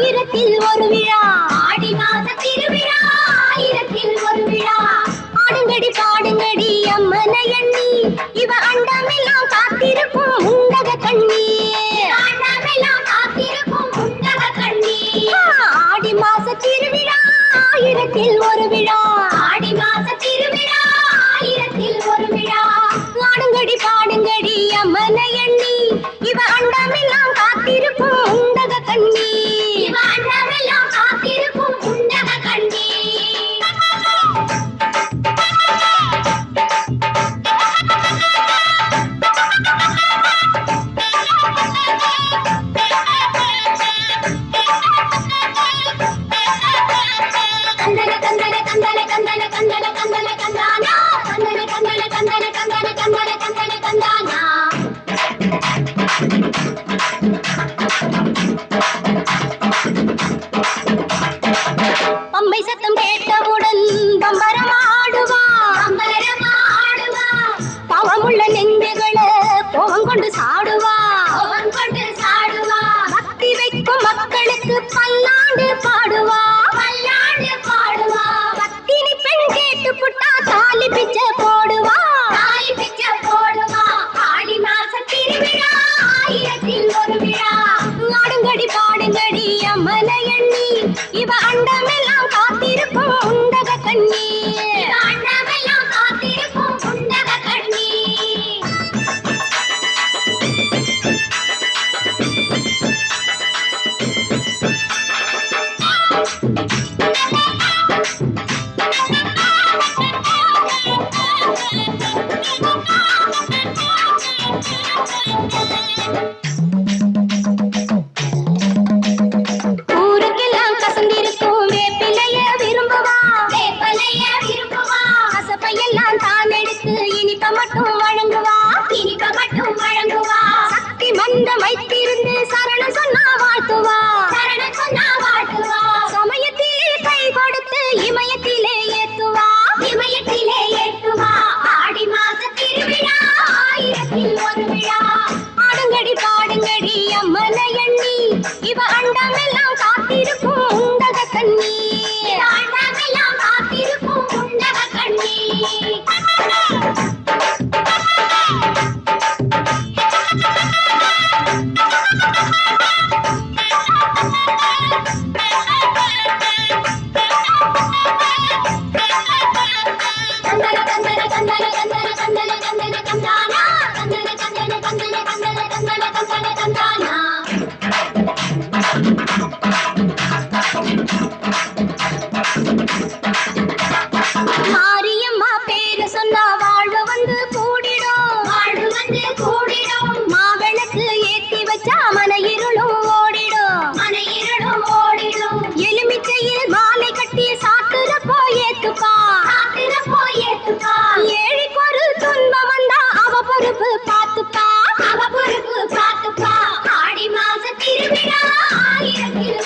ஆயிரத்தில் ஒரு விழா ஆடி மாச திருவிழா ஆயிரத்தில் ஒரு விழா ஆடுங்கடி பாடுங்கடி அம்மனை எண்ணி இவ அண்டமெல்லாம் காத்திருக்கும் உண்டக கண்ணி அண்டமெல்லாம் காத்திருக்கும் உண்டக கண்ணி ஆடி மாச திருவிழா ஆயிரத்தில் ஒரு விழா ஆடி மாச திருவிழா ஆயிரத்தில் ஒரு விழா ஆடுங்கடி பாடுங்கடி அம்மனை எண்ணி இவ அண்டமெல்லாம் காத்திருக்கும் உண்டக கண்ணி இவ அண்டமெல்லாம் காத்திருக்கும் உண்டக கண்ணி கந்தன கந்தன கந்தன கந்தன கந்தன கந்தன கந்தானா கந்தன கந்தன கந்தன கந்தன கந்தன கந்தன கந்தானா பம்பை சத்தம் கேட்டவுடன் பம்பரமாடுவா பம்பரமாடுவா பாவமுள்ள நெஞ்சுகளை கோவம் கொண்டு சாடுவா கோவம் கொண்டு சாடுவா பக்தி வைக்கும் மக்களுக்கு பல்லாண்டு பாடுவா பல்லாண்டு பாடுவா பத்தினி பெண் கேட்டு புட்டா தாலி பிச்சை போடுவா தாலி பிச்சை போடுவா ஆடி மாச திருவிழா ஆயிரத்தில் ஒரு விழா ஆடுங்கடி பாடுங்கடி அம்மனை எண்ணி இவ அண்டமெல்லாம் காத்திருக்கும் உண்டக கண்ணி அண்டமெல்லாம் காத்திருக்கும் உண்டக கண்ணி ஊருக்கெல்லாம் கசந்திருக்கும் வேப்பிலைய விரும்புவா வேப்பிலைய விரும்புவா கசப்பையெல்லாம் தான் எடுத்து இனிப்ப மட்டும் வழங்குவா இனிப்ப மட்டும் வழங்குவா சக்தி மந்தம் வைத்திருந்து சரணம் சொன்னா வாழ்த்துவா சரணம் சொன்னா வாழ்த்துவா சமயத்திலே கை கொடுத்து இமயத்திலே ஏத்துவா இமயத்திலே ஏத்துவா ஆடி மாச திருவிழா ஆயிரத்தில் ஒரு விழா ஆடுங்கடி பாடுங்கடி அம்மனை எண்ணி இவ அண்டமெல்லாம் காத்திருக்கும் உண்டக கண்ணி அண்டமெல்லாம் காத்திருக்கும் உண்டக கண்ணி கந்தன கந்தன கந்தன கந்தன கந்தன கந்தன கந்தானா கந்தன கந்தன கந்தன கந்தன கந்தன கந்தன கந்தானா மாரியம்மா பேரு சொன்னா வாழ்வு வந்து கூடிடும் வாழ்வு வந்து கூடிடும் மாவிளக்கு ஏத்தி வச்சா மன இருளும் ஓடிடும் மன இருளும் ஓடிடும் எலுமிச்சையில் மாலை கட்டி சாக்குற போயேத்துப்பா சாக்குற போயேத்துப்பா ஏழைக்கு ஒரு துன்பம் வந்தா அவ பொறுப்பு பாத்துப்பா அவ பொறுப்பு பாத்துப்பா ஆடி மாச திருவிழா ஆயிரத்தில்